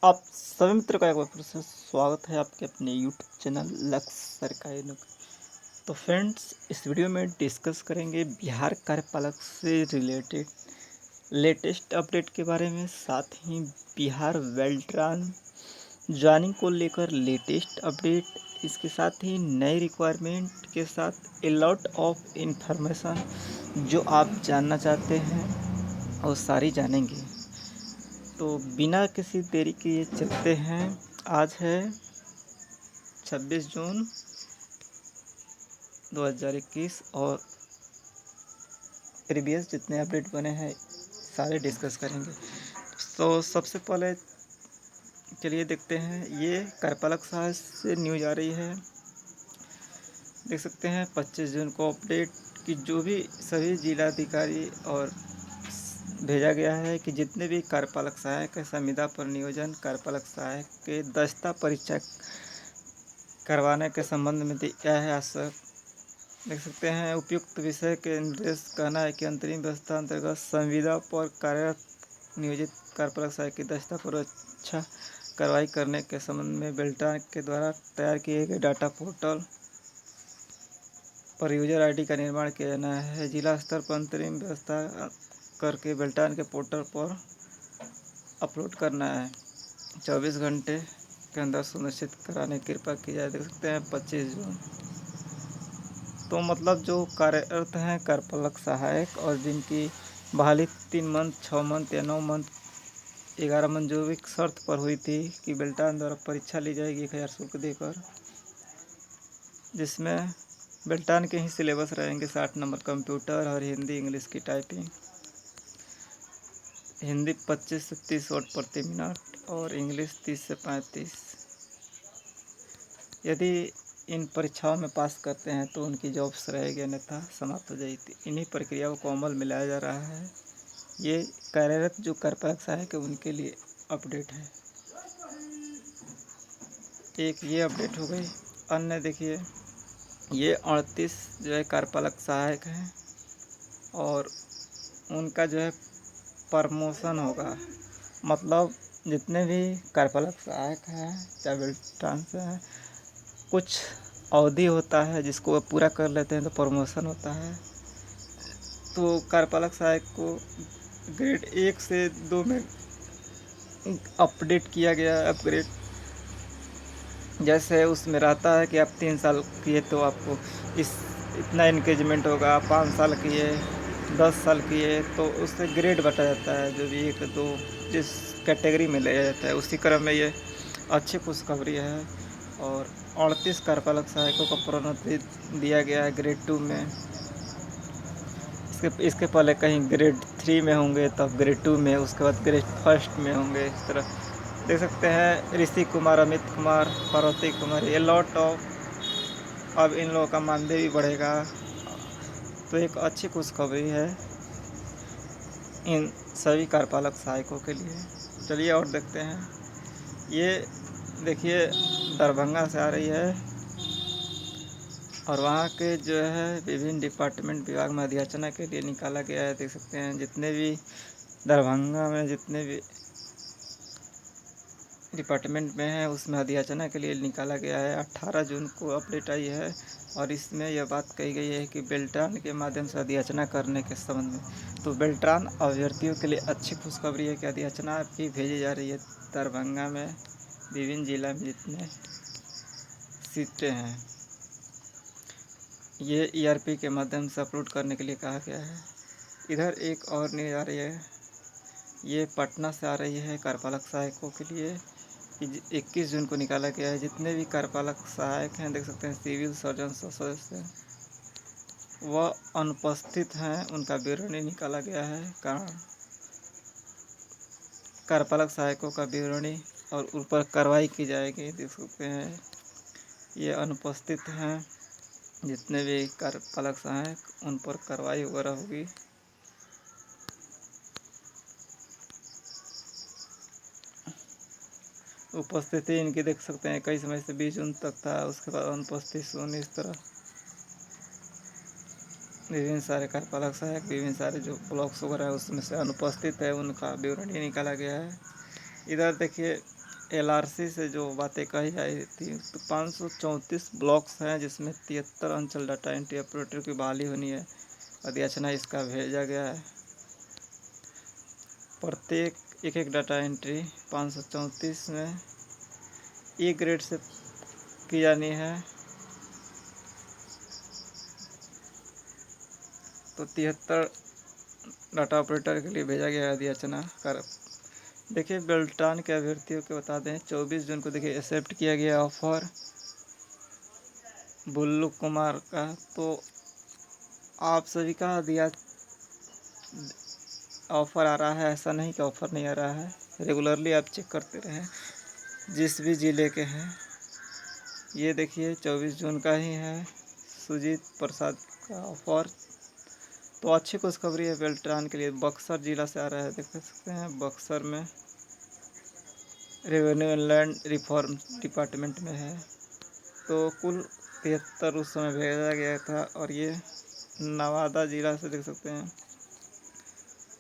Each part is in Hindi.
आप सभी मित्रों का एक बार फिर से स्वागत है आपके अपने यूट्यूब चैनल लक्ष्य सरकारी नौकरी। तो फ्रेंड्स, इस वीडियो में डिस्कस करेंगे बिहार कार्यपालक से रिलेटेड लेटेस्ट अपडेट के बारे में, साथ ही बिहार वेल्ट्रान ज्वाइनिंग को लेकर लेटेस्ट अपडेट, इसके साथ ही नए रिक्वायरमेंट के साथ ए लॉट ऑफ इंफॉर्मेशन जो आप जानना चाहते हैं वो सारी जानेंगे। तो बिना किसी देरी के चलते हैं। आज है 26 जून 2021 और प्रीवियस जितने अपडेट बने हैं सारे डिस्कस करेंगे। तो सबसे पहले चलिए देखते हैं, ये कार्यपालक सहायक से न्यूज आ रही है। देख सकते हैं 25 जून को अपडेट कि जो भी सभी जिलाधिकारी और भेजा गया है कि जितने भी कार्यपालक सहायक संविदा पर नियोजन कार्यपालक सहायक के दस्ता परीक्षा करवाने के संबंध में दिया है आश्वासन। देख सकते हैं उपयुक्त विषय के निर्देश कहना है कि अंतरिम व्यवस्था अंतर्गत संविदा पर कार्यरत नियोजित कार्यपालक सहायक की दस्ता परीक्षा कार्रवाई करने के संबंध में बेल्ट्रान के द्वारा तैयार किए गए डाटा पोर्टल पर यूजर आईडी का निर्माण किया जाना है। जिला स्तर पर अंतरिम व्यवस्था करके बेल्ट्रान के पोर्टल पर अपलोड करना है। 24 घंटे के अंदर सुनिश्चित कराने की कृपा की जाए। देख सकते हैं 25 जून। तो मतलब जो कार्यरत हैं कार्यपालक सहायक और जिनकी बहाली 3 मंथ, 6 मंथ या 9 मंथ, 11 मंथ जो भी शर्त पर हुई थी कि बेल्ट्रान द्वारा परीक्षा ली जाएगी 1000 शुल्क देकर, जिसमें बेल्ट्रान के ही सिलेबस रहेंगे। 60 नंबर कंप्यूटर और हिंदी इंग्लिश की टाइपिंग, हिंदी 25 से 30 वर्ड प्रति मिनट और इंग्लिश 30 से 35। यदि इन परीक्षाओं में पास करते हैं तो उनकी जॉब्स रहेगी, अन्यथा समाप्त हो जाएगी। इन्हीं प्रक्रियाओं को अमल में लाया जा रहा है। ये कार्यरत जो कार्यपालक सहायक है उनके लिए अपडेट है। एक ये अपडेट हो गई। अन्य देखिए, ये 38 जो है कार्यपालक सहायक हैं और उनका जो है प्रमोशन होगा। मतलब जितने भी कार्यपालक सहायक हैं चाहे बेल्ट्रान से हैं, कुछ अवधि होता है जिसको वो पूरा कर लेते हैं तो प्रमोशन होता है। तो कार्यपालक सहायक को ग्रेड 1 से 2 में अपडेट किया गया है, अपग्रेड। जैसे उसमें रहता है कि आप 3 साल किए तो आपको इतना इंक्रीजमेंट होगा, 5 साल किए, 10 साल किए तो उससे ग्रेड बढ़ा जाता है। जो भी 1, 2 जिस कैटेगरी में ले जाता है, उसी क्रम में ये अच्छी खुशखबरी है। और 38 कार्यपालक सहायकों को प्रोन्नति दिया गया है ग्रेड 2 में। इसके पहले कहीं ग्रेड 3 में होंगे, तब ग्रेड 2 में, उसके बाद ग्रेड 1 में होंगे। इस तरह देख सकते हैं ऋषि कुमार, अमित कुमार, पार्वती कुमार, ये लॉट ऑफ अब इन लोगों का मानदेय भी बढ़ेगा। तो एक अच्छी खुशखबरी है इन सभी कार्यपालक सहायकों के लिए। चलिए और देखते हैं। ये देखिए दरभंगा से आ रही है और वहाँ के जो है विभिन्न डिपार्टमेंट विभाग में अध्याचना के लिए निकाला गया है। देख सकते हैं जितने भी दरभंगा में जितने भी डिपार्टमेंट में है उसमें अध्याचना के लिए निकाला गया है। 18 जून को अपडेट आई है और इसमें यह बात कही गई है कि बेल्ट्रान के माध्यम से अध्याचना करने के संबंध में। तो बेल्ट्रान अभ्यर्थियों के लिए अच्छी खुशखबरी है कि अध्याचना भी भेजी जा रही है दरभंगा में, विभिन्न जिला में जितने सीटें हैं। ये ERP के माध्यम से अपलोड करने के लिए कहा गया है। इधर एक और न्यूज़ आ रही है, ये पटना से आ रही है कार्यपालक सहायकों के लिए। 21 जून को निकाला गया है। जितने भी कार्यपालक सहायक हैं, देख सकते हैं सिविल सर्जन सदस्य वह अनुपस्थित हैं, उनका विवरणी निकाला गया है। कारण कार्यपालक सहायकों का विवरणी और उन पर कार्रवाई की जाएगी। देख सकते हैं ये अनुपस्थित हैं, जितने भी कार्यपालक सहायक उन पर कार्रवाई वगैरह होगी। उपस्थिति इनकी देख सकते हैं कई समय से 20 जून तक था, उसके बाद अनुपस्थित शून्य। इस तरह विभिन्न सारे कार्यपालक सहायक विभिन्न सारे जो ब्लॉक्स वगैरह है उसमें से अनुपस्थित है, उनका विवरण ही निकाला गया है। इधर देखिए LRC से जो बातें कही आई थी, तो 534 ब्लॉक्स हैं जिसमें 73 अंचल डाटा एंट्री ऑपरेटर की बहाली होनी है। अधियाचना इसका भेजा गया है। प्रत्येक एक डाटा एंट्री 534 में ए ग्रेड से की जानी है। तो 73 डाटा ऑपरेटर के लिए भेजा गया है अधियाचना कर। देखिए बेल्टान के अभ्यर्थियों को बता दें 24 जून को देखिए एक्सेप्ट किया गया ऑफर बुल्लू कुमार का। तो आप सभी का दिया ऑफ़र आ रहा है, ऐसा नहीं कि ऑफ़र नहीं आ रहा है। रेगुलरली आप चेक करते रहें जिस भी ज़िले के हैं। ये देखिए 24 जून का ही है सुजीत प्रसाद का ऑफ़र। तो अच्छी खुशखबरी है बेल्ट्रान के लिए। बक्सर ज़िला से आ रहा है, देख सकते हैं बक्सर में revenue and land reform department में है। तो कुल 73 उस समय भेजा गया था। और ये नवादा ज़िला से देख सकते हैं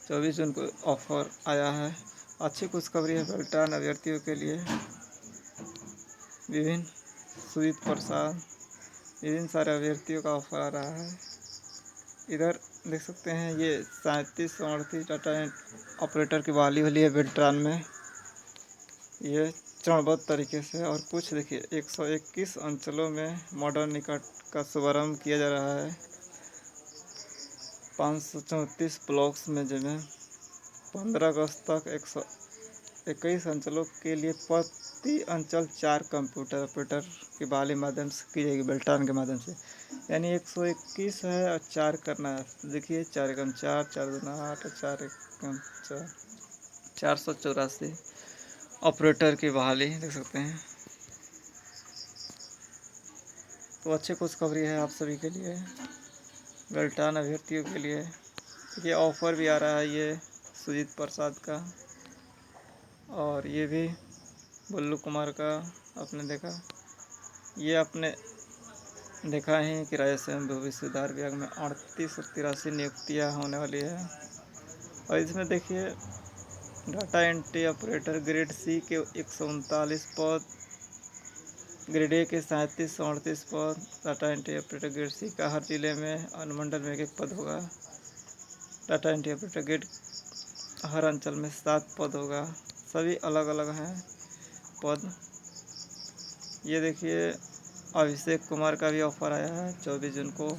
24 जून को ऑफ़र आया है। अच्छी खुशखबरी है बेल्ट्रान अभ्यर्थियों के लिए। विभिन्न सुजीत प्रसाद विभिन्न सारे अभ्यर्थियों का ऑफ़र आ रहा है। इधर देख सकते हैं ये 37 और 38 डाटा ऑपरेटर की बहाली वाली है बेल्ट्रान में, ये चरणबद्ध तरीके से। और कुछ देखिए 121 अंचलों में मॉडर्न निकट का शुभारम्भ किया जा रहा है। 534 ब्लॉक्स में जिनमें 15 अगस्त तक 121 अंचलों के लिए प्रति अंचल 4 कंप्यूटर ऑपरेटर की बहाली माध्यम से की जाएगी बेल्ट्रान के माध्यम से। यानी 121 है और 4 करना है। देखिए 4 एकम 4, 4 दूना 8 और 4 एकम 4, 484 ऑपरेटर की बहाली देख सकते हैं। तो अच्छी खुशखबरी है आप सभी के लिए, बेल्ट्रान अभ्यर्थियों के लिए। ये ऑफ़र भी आ रहा है ये सुजीत प्रसाद का, और ये भी बुल्लू कुमार का आपने देखा। ये आपने देखा है कि राजस्व एवं भूमि सुधार विभाग में 38 और 83 नियुक्तियाँ होने वाली है। और इसमें देखिए data entry operator grade C के 139 पद, ग्रेड ए के 37 और 38 पद। Data entry operator grade C का हर जिले में अनुमंडल में 1 पद होगा। डाटा एंट्री ऑपरेटर ग्रेड हर अंचल में 7 पद होगा। सभी अलग अलग हैं पद। ये देखिए अभिषेक कुमार का भी ऑफ़र आया है 24 जून को,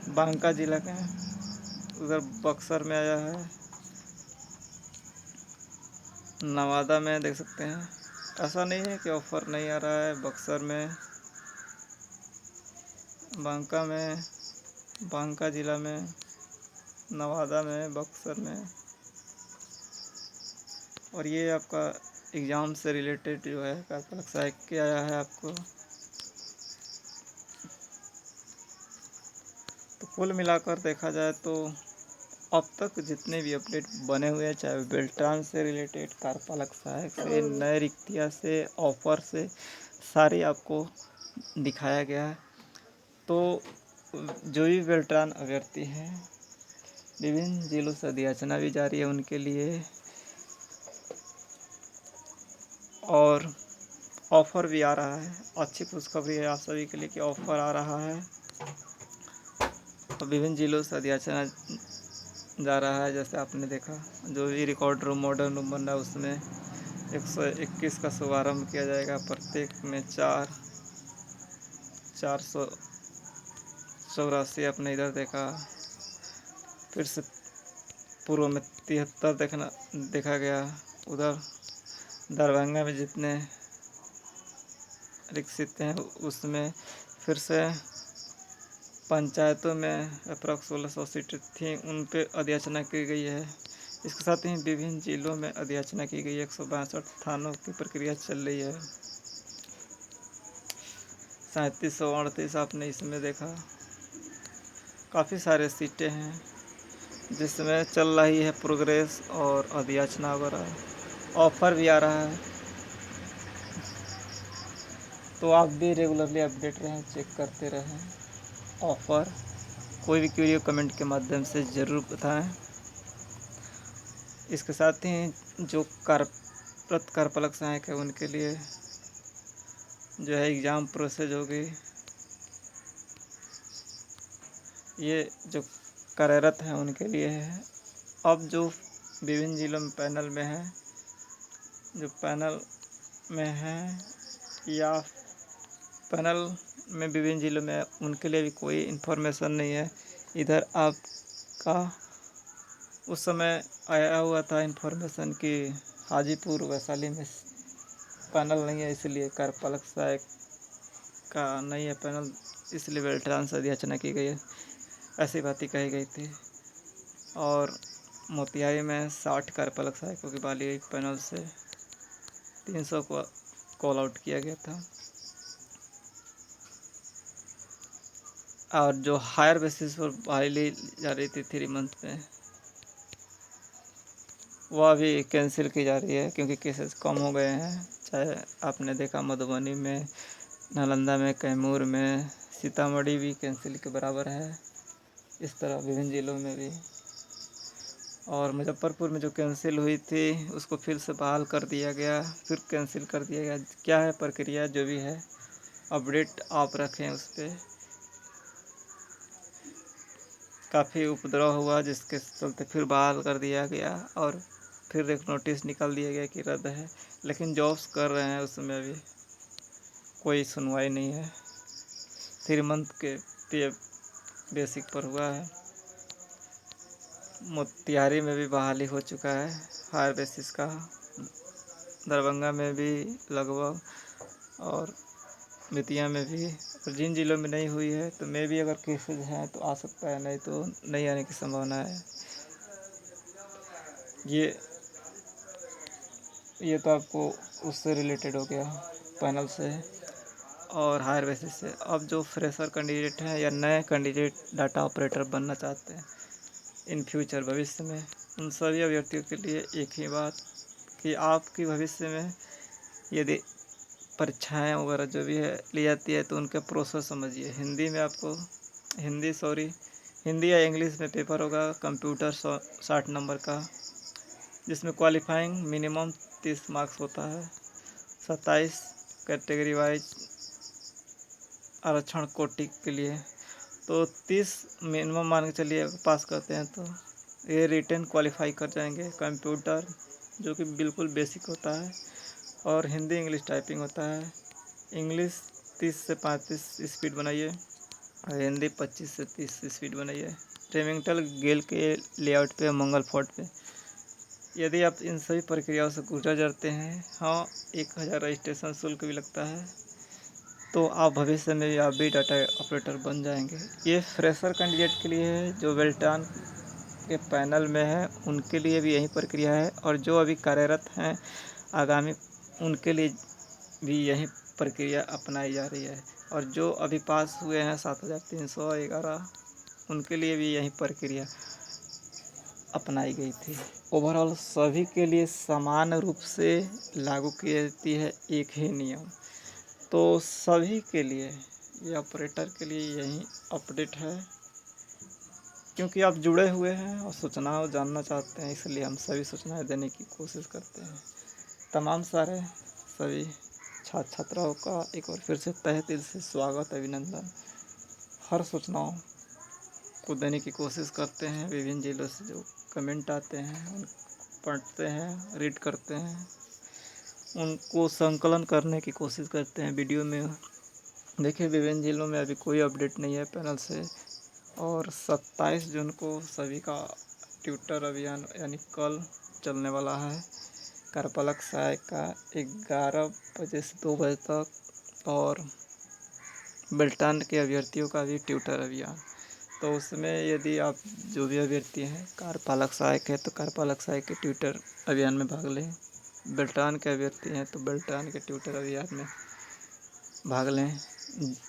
बांका जिला का है। उधर बक्सर में आया है, नवादा में देख सकते हैं। ऐसा नहीं है कि ऑफ़र नहीं आ रहा है। बक्सर में, बांका में, बांका जिला में, नवादा में, बक्सर में। और ये आपका एग्ज़ाम से रिलेटेड जो है कार्यपालक सहायक के आया है आपको। तो कुल मिलाकर देखा जाए तो अब तक जितने भी अपडेट बने हुए हैं, चाहे बेल्ट्रान से रिलेटेड, कार्यपालक सहायक से, नए रिक्तियाँ से, ऑफ़र से, सारे आपको दिखाया गया है। तो जो भी बेल्ट्रान अभ्यर्थी हैं, विभिन्न जिलों से अधियाचना भी जारी है उनके लिए, और ऑफ़र भी आ रहा है। अच्छी खुशखबरी है आप सभी के लिए कि ऑफ़र आ रहा है। तो विभिन्न जिलों से अधियाचना जा रहा है। जैसे आपने देखा जो भी रिकॉर्ड रूम, मॉडर्न रूम बन रहा है उसमें 121 का शुभारम्भ किया जाएगा। प्रत्येक में 484 आपने इधर देखा। फिर से पूर्व में 73 देखा गया। उधर दरभंगा में जितने रिक्त हैं उसमें फिर से पंचायतों में अप्रॉक्स 1600 सीटें थी, उन पे अधियाचना की गई है। इसके साथ ही विभिन्न जिलों में अधियाचना की गई है। 162 थानों की प्रक्रिया चल रही है। 3738 आपने इसमें देखा। काफ़ी सारे सीटें हैं जिसमें चल रही है प्रोग्रेस और अधियाचना वगैरह। ऑफ़र भी आ रहा है। तो आप भी रेगुलरली अपडेट रहें, चेक करते रहें ऑफ़र। कोई भी क्वेरी कमेंट के माध्यम से ज़रूर बताएं। इसके साथ ही जो प्रत कार्यपालक सहायक है उनके लिए जो है एग्ज़ाम प्रोसेस होगी। ये जो कार्यरत हैं उनके लिए है। अब जो विभिन्न जिलों में पैनल में है, जो पैनल में है या पैनल में विभिन्न जिलों में उनके लिए भी कोई इन्फॉर्मेशन नहीं है। इधर आपका उस समय आया हुआ था इन्फॉर्मेशन कि हाजीपुर वैशाली में पैनल नहीं है, इसलिए कार्यपालक सहायक का नहीं है पैनल, इसलिए बेल्ट्रान से अधियाचना की गई है, ऐसी बातें कही गई थी। और मोतिहारी में 60 कार्यपालक सहायकों की बहाली पैनल से 300 को कॉल आउट किया गया था। और जो हायर बेसिस पर बहाली जा रही थी 3 मंथ में, वह भी कैंसिल की जा रही है क्योंकि केसेस कम हो गए हैं। चाहे आपने देखा मधुबनी में, नालंदा में, कैमूर में, सीतामढ़ी भी कैंसिल के बराबर है। इस तरह विभिन्न जिलों में भी। और मुजफ्फरपुर में जो कैंसिल हुई थी उसको फिर से बहाल कर दिया गया, फिर कैंसिल कर दिया गया। क्या है प्रक्रिया, जो भी है अपडेट आप रखें उस पर। काफ़ी उपद्रव हुआ जिसके चलते फिर बहाल कर दिया गया और फिर एक नोटिस निकाल दिया गया कि रद्द है। लेकिन जॉब्स कर रहे हैं, उसमें भी कोई सुनवाई नहीं है। 3 मंथ के पे बेसिक पर हुआ है। मोतिहारी में भी बहाली हो चुका है हायर बेसिस का, दरभंगा में भी लगभग, और बेतिया में भी। और जिन जिलों में नहीं हुई है तो मे भी अगर केसेज हैं तो आ सकता है, नहीं तो नहीं आने की संभावना है। ये तो आपको उससे रिलेटेड हो गया, पैनल से और हायर बेसिस से। अब जो फ्रेशर कैंडिडेट हैं या नए कैंडिडेट डाटा ऑपरेटर बनना चाहते हैं इन फ्यूचर भविष्य में, उन सभी अभ्यर्थियों के लिए एक ही बात कि आपकी भविष्य में यदि परीक्षाएं वगैरह जो भी है ली जाती है तो उनका प्रोसेस समझिए। हिंदी या इंग्लिश में पेपर होगा, कंप्यूटर 60 नंबर का, जिसमें क्वालिफाइंग मिनिमम 30 मार्क्स होता है। 27 कैटेगरी वाइज आरक्षण कोटि के लिए, तो 30 मिनिमम मान के चलिए पास करते हैं तो ये रिटेन क्वालिफाई कर जाएंगे। कंप्यूटर जो कि बिल्कुल बेसिक होता है, और हिंदी इंग्लिश टाइपिंग होता है। इंग्लिश 30 से 35 स्पीड बनाइए और हिंदी 25 से 30 स्पीड बनाइए। रेमिंगटन गेल के लेआउट पे, मंगल फोर्ट पे। यदि आप इन सभी प्रक्रियाओं से गुजर जाते हैं, हाँ 1000 रजिस्ट्रेशन शुल्क भी लगता है, तो आप भविष्य में आप भी डाटा ऑपरेटर बन जाएंगे। ये फ्रेशर कैंडिडेट के लिए है, जो बेल्ट्रान के पैनल में है उनके लिए भी यही प्रक्रिया है, और जो अभी कार्यरत हैं आगामी उनके लिए भी यही प्रक्रिया अपनाई जा रही है। और जो अभी पास हुए हैं 7311, उनके लिए भी यही प्रक्रिया अपनाई गई थी। ओवरऑल सभी के लिए समान रूप से लागू की जाती है एक ही नियम। तो सभी के लिए, ये ऑपरेटर के लिए यही अपडेट है, क्योंकि आप जुड़े हुए हैं और सूचनाओं जानना चाहते हैं, इसलिए हम सभी सूचनाएं देने की कोशिश करते हैं। तमाम सारे सभी छात्र छात्राओं का एक बार फिर से तहे दिल से स्वागत, अभिनंदन। हर सूचनाओं को देने की कोशिश करते हैं। विभिन्न जिलों से जो कमेंट आते हैं उन पढ़ते हैं, रीड करते हैं, उनको संकलन करने की कोशिश करते हैं वीडियो में। देखिए विभिन्न जिलों में अभी कोई अपडेट नहीं है पैनल से, और 27 जून को सभी का ट्विटर अभियान यानी कल चलने वाला है। कार्यपालक सहायक का 11 बजे से 2 बजे तक, और बेल्टान के अभ्यर्थियों का भी ट्विटर अभियान। तो उसमें यदि आप जो भी अभ्यर्थी हैं कार्यपालक सहायक है तो कार्यपालक सहायक के ट्विटर अभियान में भाग लें। बेल्टान के अभ्यर्थी हैं तो बेल्टान के ट्विटर अभियान में भाग लें।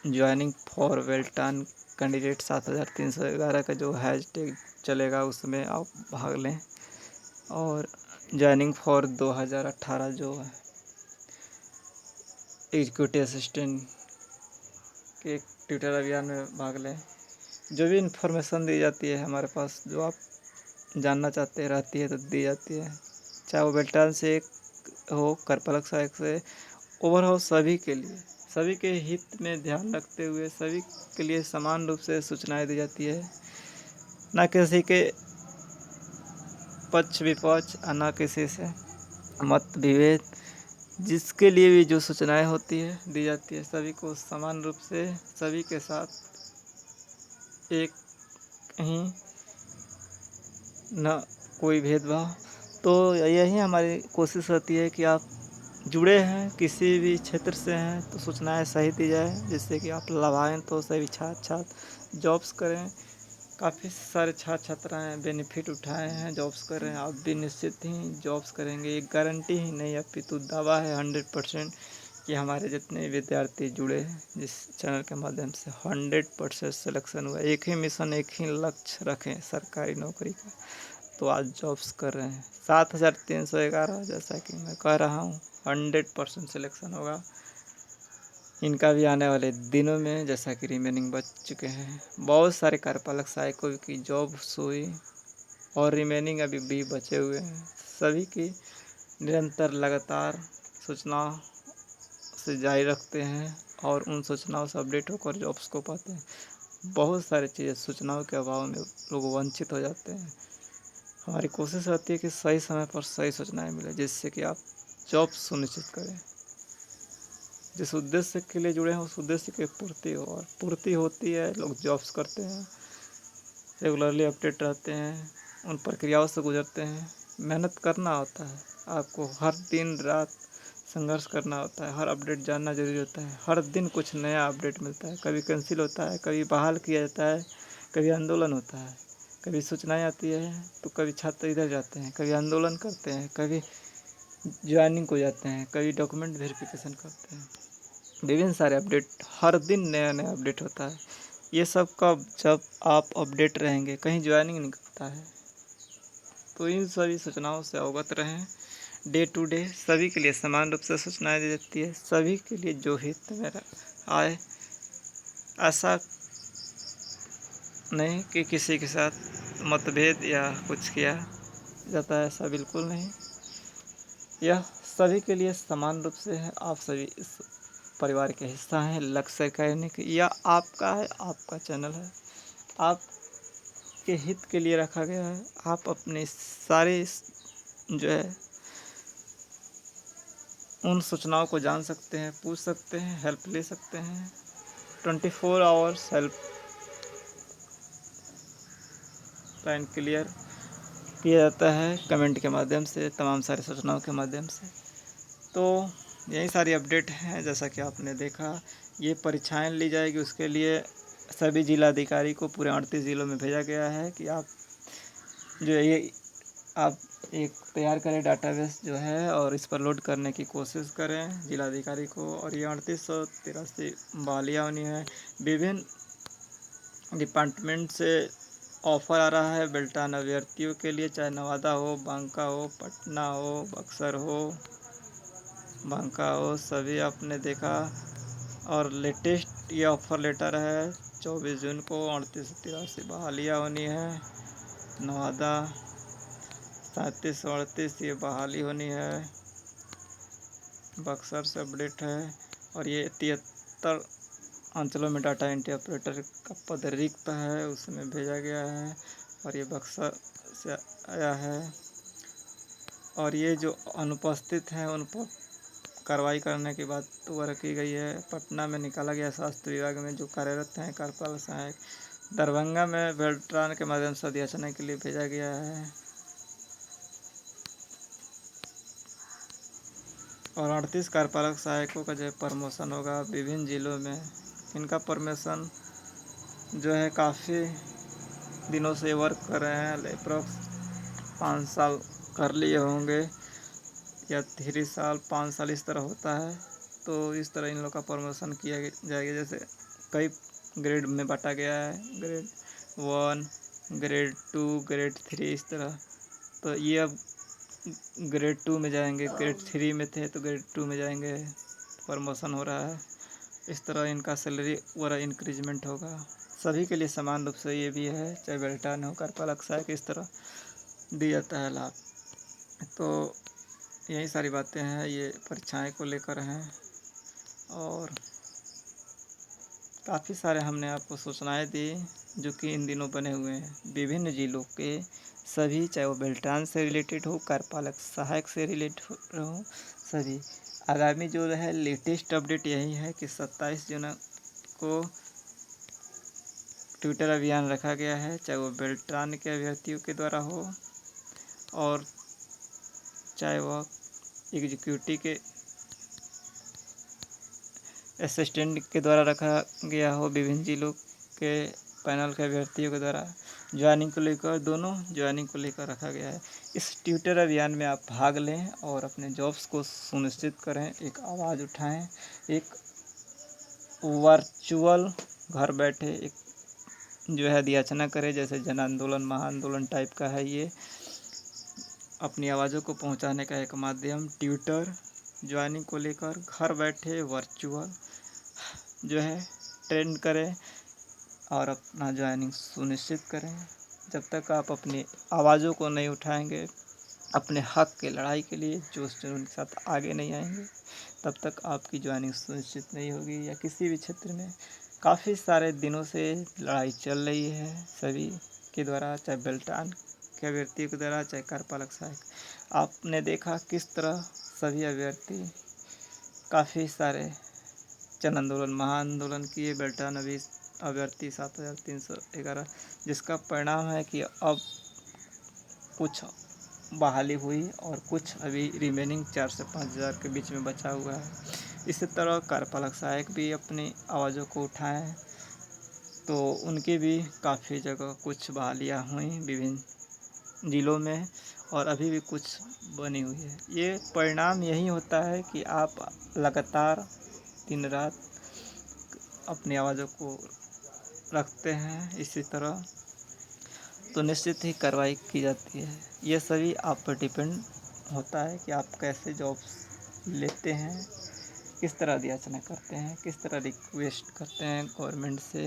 ज्वाइनिंग फॉर बेल्टान कैंडिडेट 7311 का जो हैशटैग चलेगा उसमें आप भाग लें। और ज्वाइनिंग फॉर 2018 जो है एग्जीक्यूटिव असिस्टेंट के ट्विटर अभियान में भाग लें। जो भी इन्फॉर्मेशन दी जाती है हमारे पास, जो आप जानना चाहते रहती है तो दी जाती है, चाहे वो बेल्टान से हो कार्यपालक सहायक से ओवरऑल सभी के हित में ध्यान रखते हुए सभी के लिए समान रूप से सूचनाएं दी जाती है, ना किसी के पक्ष विपक्ष और ना किसी से मत विभेद। जिसके लिए भी जो सूचनाएं होती है दी जाती है सभी को समान रूप से सभी के साथ एक ही, न कोई भेदभाव। तो यही हमारी कोशिश रहती है कि आप जुड़े हैं किसी भी क्षेत्र से हैं तो सूचनाएं सही दी जाए जिससे कि आप लाभान्वित हो, सभी छात्र छात्र जॉब्स करें। काफ़ी सारे छात्र छात्राएँ बेनिफिट उठाए हैं, जॉब्स कर रहे हैं। आप भी निश्चित ही जॉब्स करेंगे, ये गारंटी ही नहीं अपितु दावा है 100% कि हमारे जितने विद्यार्थी जुड़े हैं जिस चैनल के माध्यम से 100% सिलेक्शन हुआ। एक ही मिशन एक ही लक्ष्य रखें सरकारी नौकरी का, तो आज जॉब्स कर रहे हैं। 7311 जैसा कि मैं कह रहा हूँ 100% सिलेक्शन होगा इनका भी आने वाले दिनों में, जैसा कि रिमेनिंग बच चुके हैं। बहुत सारे कार्यपालक सहायकों की जॉब्स हुई और रिमेनिंग अभी भी बचे हुए हैं। सभी की निरंतर लगातार सूचनाओं से जारी रखते हैं और उन सूचनाओं से अपडेट होकर जॉब्स को पाते हैं। बहुत सारी चीज़ें सूचनाओं के अभाव में लोग वंचित हो जाते हैं। हमारी कोशिश रहती है कि सही समय पर सही सूचनाएं मिले जिससे कि आप जॉब सुनिश्चित करें। जिस उद्देश्य के लिए जुड़े हैं उस उद्देश्य की पूर्ति हो, और पूर्ति होती है लोग जॉब्स करते हैं, रेगुलरली अपडेट रहते हैं, उन प्रक्रियाओं से गुजरते हैं। मेहनत करना होता है, आपको हर दिन रात संघर्ष करना होता है, हर अपडेट जानना जरूरी होता है। हर दिन कुछ नया अपडेट मिलता है, कभी कैंसिल होता है, कभी बहाल किया जाता है, कभी आंदोलन होता है, कभी सूचनाएं आती है तो कभी छात्र इधर जाते हैं, कभी आंदोलन करते हैं, कभी ज्वाइनिंग को जाते हैं, कभी डॉक्यूमेंट वेरिफिकेशन करते हैं। विभिन्न सारे अपडेट, हर दिन नया नया अपडेट होता है। ये सब का जब आप अपडेट रहेंगे, कहीं ज्वाइनिंग नहीं करता है, तो इन सभी सूचनाओं से अवगत रहें। डे टू डे सभी के लिए समान रूप से सूचनाएं दी जाती है, सभी के लिए जो हित में आए। ऐसा नहीं कि किसी के साथ मतभेद या कुछ किया जाता है, ऐसा बिल्कुल नहीं। यह सभी के लिए समान रूप से है। आप सभी इस परिवार के हिस्सा हैं। लक्ष्य करने के या आपका है, आपका चैनल है, आपके हित के लिए रखा गया है। आप अपने सारे जो है उन सूचनाओं को जान सकते हैं, पूछ सकते हैं, हेल्प ले सकते हैं। 24 आवर्स हेल्प लाइन क्लियर किया जाता है कमेंट के माध्यम से, तमाम सारी सूचनाओं के माध्यम से। तो यही सारी अपडेट हैं। जैसा कि आपने देखा, ये परीक्षाएं ली जाएगी, उसके लिए सभी जिलाधिकारी को पूरे 38 ज़िलों में भेजा गया है कि आप जो ये आप एक तैयार करें डाटाबेस जो है और इस पर लोड करने की कोशिश करें जिलाधिकारी को। और ये 3883 बहालियाँ होनी है। विभिन्न डिपार्टमेंट से ऑफ़र आ रहा है बेल्टान अभ्यर्थियों के लिए, चाहे नवादा हो, बांका हो, पटना हो, बक्सर हो, बांका हो, सभी आपने देखा। और लेटेस्ट ये ऑफ़र लेटर है 24 जून को 3883 बहालियाँ होनी है। नवादा 3738 ये बहाली होनी है। बक्सर से अपडेट है। और ये 73 अंचलों में डाटा एंट्री ऑपरेटर का पद रिक्त है, उसमें भेजा गया है और ये बक्सर से आया है। और ये जो अनुपस्थित हैं उन पर कार्रवाई करने की बात दोबारा की गई है। पटना में निकाला गया स्वास्थ्य विभाग में जो कार्यरत हैं कार्यपालक सहायक। दरभंगा में बेल्ट्रान के माध्यम से अध्याचना के लिए भेजा गया है। और 38 कार्यपालक सहायकों का जो है प्रमोशन होगा विभिन्न ज़िलों में। इनका प्रमोशन जो है काफ़ी दिनों से वर्क कर रहे हैं, अप्रॉक्स 5 साल कर लिए होंगे या 3 साल 5 साल इस तरह होता है। तो इस तरह इन लोग का प्रमोशन किया जाएगा। जैसे कई ग्रेड में बांटा गया है, ग्रेड 1, ग्रेड 2, ग्रेड 3 इस तरह। तो ये अब ग्रेड 2 में जाएंगे, ग्रेड 3 में थे तो ग्रेड 2 में जाएंगे, प्रमोशन हो रहा है। इस तरह इनका सैलरी वगैरह इंक्रीजमेंट होगा। सभी के लिए समान रूप से ये भी है, चाहे बेल्टान हो, कार्यपालक सहायक, इस तरह दिया जाता है लाभ। तो यही सारी बातें हैं, ये परीक्षाएं को लेकर हैं। और काफ़ी सारे हमने आपको सूचनाएं दी जो कि इन दिनों बने हुए हैं विभिन्न जिलों के सभी, चाहे वो बेल्टान से रिलेटेड हो, कार्यपालक सहायक से रिलेटेड हो, सभी। आगामी जो है लेटेस्ट अपडेट यही है कि 27 जून को ट्विटर अभियान रखा गया है, चाहे वो बेल्ट्रान के अभ्यर्थियों के द्वारा हो और चाहे वह एग्जीक्यूटिव के असिस्टेंट के द्वारा रखा गया हो, विभिन्न जिलों के पैनल के अभ्यर्थियों के द्वारा ज्वाइनिंग को लेकर, दोनों ज्वाइनिंग को लेकर रखा गया है। इस ट्विटर अभियान में आप भाग लें और अपने जॉब्स को सुनिश्चित करें, एक आवाज़ उठाएं, एक वर्चुअल घर बैठे एक जो है याचना करें, जैसे जन आंदोलन महाआंदोलन टाइप का है ये। अपनी आवाज़ों को पहुंचाने का एक माध्यम ट्विटर ज्वाइनिंग को लेकर घर बैठे वर्चुअल जो है ट्रेंड करें और अपना ज्वाइनिंग सुनिश्चित करें। जब तक आप अपनी आवाज़ों को नहीं उठाएंगे, अपने हक के लड़ाई के लिए जोश जुनून के साथ आगे नहीं आएंगे, तब तक आपकी ज्वाइनिंग सुनिश्चित नहीं होगी। या किसी भी क्षेत्र में काफ़ी सारे दिनों से लड़ाई चल रही है सभी के द्वारा, चाहे बेल्टान के अभ्यर्थियों के द्वारा, चाहे कार्यपालक सहायक। आपने देखा किस तरह सभी अभ्यर्थी काफ़ी सारे जन आंदोलन महाआंदोलन किए, बेल्टान अभ्यर्थी 7311, जिसका परिणाम है कि अब कुछ बहाली हुई और कुछ अभी रिमेनिंग 4 से 5 हज़ार के बीच में बचा हुआ है। इसी तरह कार्यपालक सहायक भी अपनी आवाज़ों को उठाएं, तो उनकी भी काफ़ी जगह कुछ बहालियाँ हुई विभिन्न जिलों में और अभी भी कुछ बनी हुई है। ये परिणाम यही होता है कि आप लगातार दिन रात अपनी आवाज़ों को रखते हैं इसी तरह, तो निश्चित ही कार्रवाई की जाती है। ये सभी आप पर डिपेंड होता है कि आप कैसे जॉब्स लेते हैं, किस तरह याचना करते हैं, किस तरह रिक्वेस्ट करते हैं गवर्नमेंट से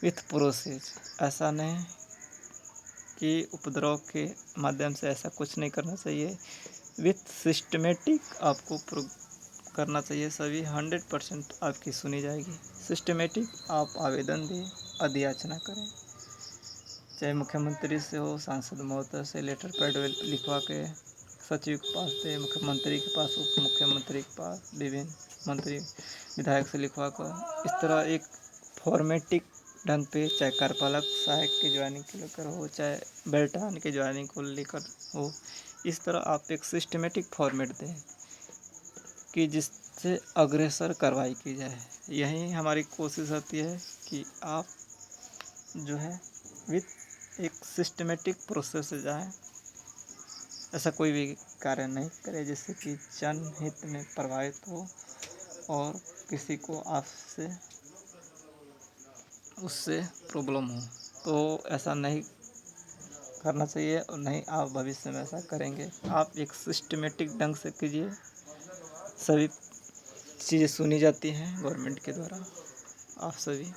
विथ प्रोसेस। ऐसा नहीं कि उपद्रव के माध्यम से, ऐसा कुछ नहीं करना चाहिए। विथ सिस्टमेटिक आपको करना चाहिए, सभी 100% आपकी सुनी जाएगी। सिस्टमेटिक आप आवेदन दें, अधियाचना करें, चाहे मुख्यमंत्री से हो, सांसद महोदय से लेटर पैड लिखवा के सचिव के पास दे, मुख्यमंत्री के पास, उप मुख्यमंत्री के पास, विभिन्न मंत्री विधायक से लिखवा कर, इस तरह एक फॉर्मेटिक ढंग पे, चाहे कार्यपालक सहायक के ज्वाइनिंग को लेकर हो, चाहे बेल्टान के ज्वाइनिंग को लेकर हो, इस तरह आप एक सिस्टमेटिक फॉर्मेट दें कि जिससे अग्रेसर कार्रवाई की जाए। यही हमारी कोशिश होती है कि आप जो है विथ एक सिस्टमेटिक प्रोसेस से जाएं, ऐसा कोई भी कार्य नहीं करे जिससे कि जनहित में प्रभावित हो और किसी को आपसे उससे प्रॉब्लम हो। तो ऐसा नहीं करना चाहिए और नहीं आप भविष्य में ऐसा करेंगे। आप एक सिस्टमेटिक ढंग से कीजिए, सभी चीज़ें सुनी जाती हैं गवर्नमेंट के द्वारा, आप सभी।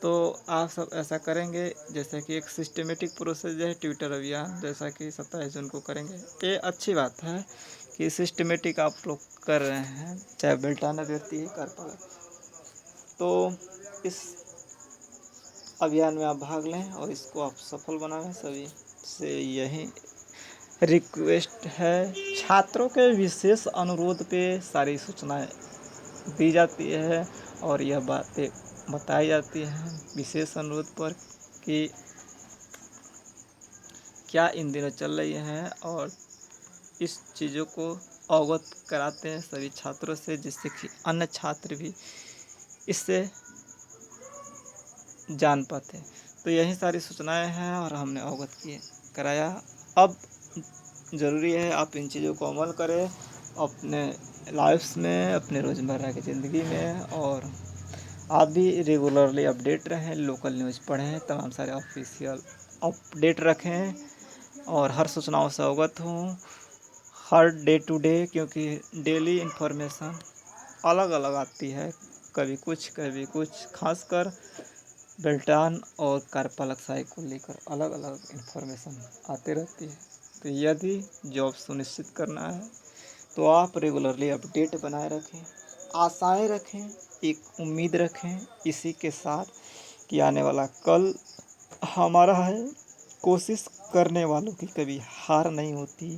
तो आप सब ऐसा करेंगे जैसे कि एक सिस्टमेटिक प्रोसेस जो है ट्विटर अभियान जैसा कि 27 जून को करेंगे। ये अच्छी बात है कि सिस्टमेटिक आप लोग कर रहे हैं, चाहे बेल्टान अभ्यर्थी है, कार्यपालक। तो इस अभियान में आप भाग लें और इसको आप सफल बनाएं। सभी से यही रिक्वेस्ट है। छात्रों के विशेष अनुरोध पे सारी सूचनाएं दी जाती है और यह बातें बताई जाती हैं विशेष अनुरोध पर कि क्या इन दिनों चल रही हैं, और इस चीज़ों को अवगत कराते हैं सभी छात्रों से, जिससे कि अन्य छात्र भी इससे जान पाते हैं। तो यही सारी सूचनाएं हैं और हमने अवगत कराया। अब ज़रूरी है आप इन चीज़ों को अमल करें अपने लाइफ्स में, अपने रोज़मर्रा की ज़िंदगी में, और आप भी रेगुलरली अपडेट रहें, लोकल न्यूज़ पढ़ें, तमाम सारे ऑफिशियल अपडेट रखें और हर सूचनाओं से अवगत हों हर डे टू डे, क्योंकि डेली इन्फॉर्मेशन अलग अलग आती है, कभी कुछ, खासकर बेल्टान और कार्यपालक सहायक को लेकर अलग अलग इन्फॉर्मेशन आते रहती है। तो यदि जॉब सुनिश्चित करना है तो आप रेगुलरली अपडेट बनाए रखें, आशाएं रखें, एक उम्मीद रखें इसी के साथ कि आने वाला कल हमारा है। कोशिश करने वालों की कभी हार नहीं होती,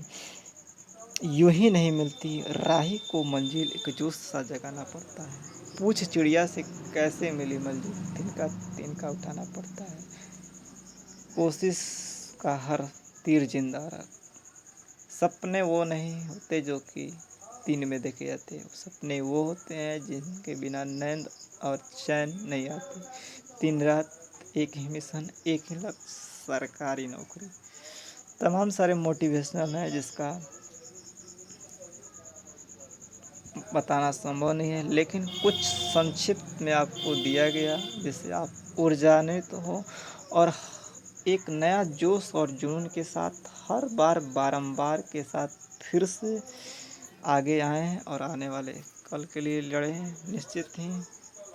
यूं ही नहीं मिलती राही को मंजिल, एक जोश सा जगाना पड़ता है। पूछ चिड़िया से कैसे मिली मंजिल, तिनका तिनका उठाना पड़ता है। कोशिश का हर तीर जिंदा रख। सपने वो नहीं होते जो कि दिन में देखे जाते हैं, सपने वो होते हैं जिनके बिना नींद और चैन नहीं आती। दिन रात एक ही मिशन, एक ही लक्ष्य, सरकारी नौकरी। तमाम सारे मोटिवेशनल हैं जिसका बताना संभव नहीं है, लेकिन कुछ संक्षिप्त में आपको दिया गया जिससे आप ऊर्जान्वित हो और एक नया जोश और जुनून के साथ हर बार बारंबार के साथ फिर से आगे आएँ और आने वाले कल के लिए लड़ें। निश्चित ही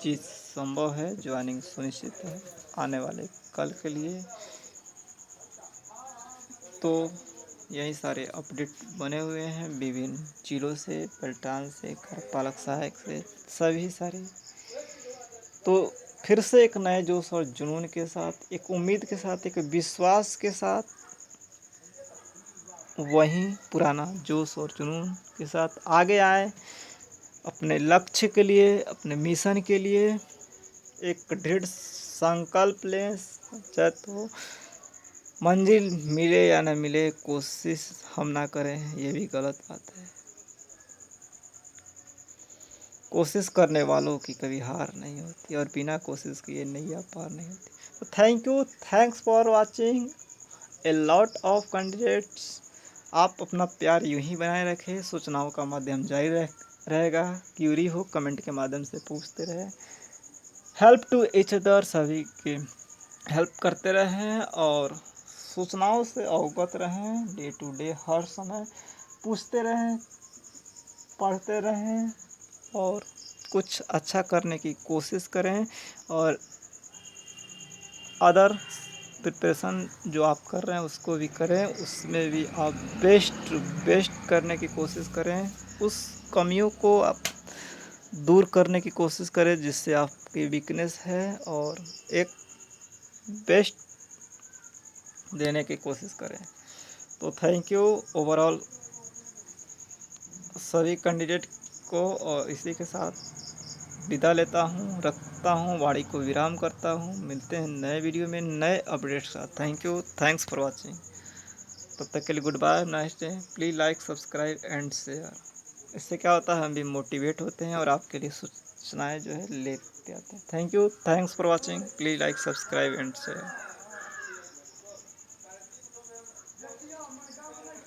चीज़ संभव है, ज्वाइनिंग सुनिश्चित है आने वाले कल के लिए। तो यही सारे अपडेट बने हुए हैं विभिन्न जिलों से, पलटान से, कार्यपालक सहायक से, सभी सारे। तो फिर से एक नए जोश और जुनून के साथ, एक उम्मीद के साथ, एक विश्वास के साथ, वहीं पुराना जोश और जुनून के साथ आगे आए अपने लक्ष्य के लिए, अपने मिशन के लिए। एक दृढ़ संकल्प लें, चाहे तो मंजिल मिले या न मिले, कोशिश हम ना करें ये भी गलत बात है। कोशिश करने वालों की कभी हार नहीं होती और बिना कोशिश किए नैया पार नहीं होती। तो thank you, thanks for watching a lot of candidates. आप अपना प्यार यूं ही बनाए रखें, सूचनाओं का माध्यम जारी रहेगा। क्यूरी हो कमेंट के माध्यम से पूछते रहें, हेल्प टू ईच अदर, सभी के हेल्प करते रहें और सूचनाओं से अवगत रहें। डे टू डे हर समय पूछते रहें, पढ़ते रहें और कुछ अच्छा करने की कोशिश करें। और अदर प्रिपरेशन जो आप कर रहे हैं उसको भी करें, उसमें भी आप बेस्ट करने की कोशिश करें। उस कमियों को आप दूर करने की कोशिश करें जिससे आपकी वीकनेस है, और एक बेस्ट देने की कोशिश करें। तो थैंक यू ओवरऑल सभी कैंडिडेट को, और इसी के साथ विदा लेता हूँ, रखता हूँ, वाणी को विराम करता हूँ। मिलते हैं नए वीडियो में नए अपडेट के साथ। Thank you, thanks for watching. तब तक के लिए goodbye, nice day. Please like, subscribe and share. इससे क्या होता है, हम भी मोटिवेट होते हैं और आपके लिए सूचनाएँ जो है लेते आते हैं। Thank you, thanks for watching. Please like, subscribe and share.